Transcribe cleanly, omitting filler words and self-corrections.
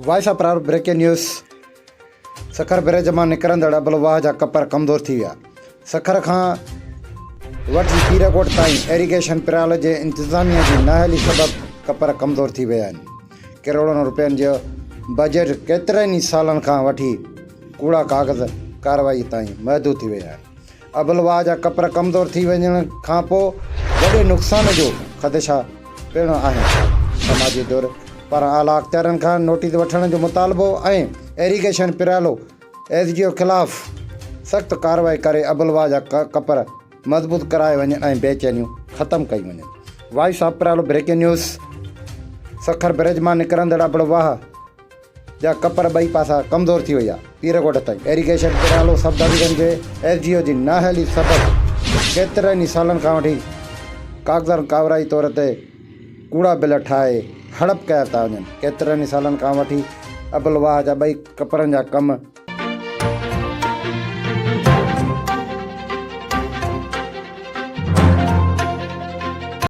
Voice of प्रार breaking news. Sukkur bridge मां निकिरंदड़ अबलवाह जा कपर कमज़ोर थी विया। सखर खां वठी पीरकोट ताईं एरीगेशन पिराल जे इंतिज़ामिया जी नाअहली सबबि कपर कमज़ोर थी विया आहिनि। करोड़नि रुपयनि जो बजट केतिरनि ई सालनि खां वठी कूड़ा काग़ज़ कार्रवाई ताईं महदूद थी विया आहिनि। अबलवाह जा कपर कमज़ोर थी वञण खां पोइ वॾे नुक़सान जो ख़दशा पिण आहिनि। समाजी दौर पर आला अख़्तियारनि खां नोटिस वठण जो मुतालबो ऐं एरीगेशन पिरालो एसडीओ ख़िलाफ़ सख़्तु कार्रवाई करे अबलवाह जा कपर मज़बूत कराए वञनि ऐं बेचैनियूं ख़तमु कई वञनि। वॉइस ऑफ पिरालो ब्रेकिंग न्यूज़। सखर ब्रिज मां निकिरंदड़ अबलवाह जा कपर ॿई पासा कमज़ोर थी वई आहे। पीरकोट ताईं एरीगेशन पिरालो सब डिवीज़न जे एसडीओ जी नाअहली सबबि केतिरनि ई सालनि खां वठी काग़ज़नि कार्रवाई तौर ते कूड़ा बिल ठाहे हड़प कया था वञनि। केतिरनि ई सालनि खां वठी अबलवाह जा ॿई कपरनि जा कम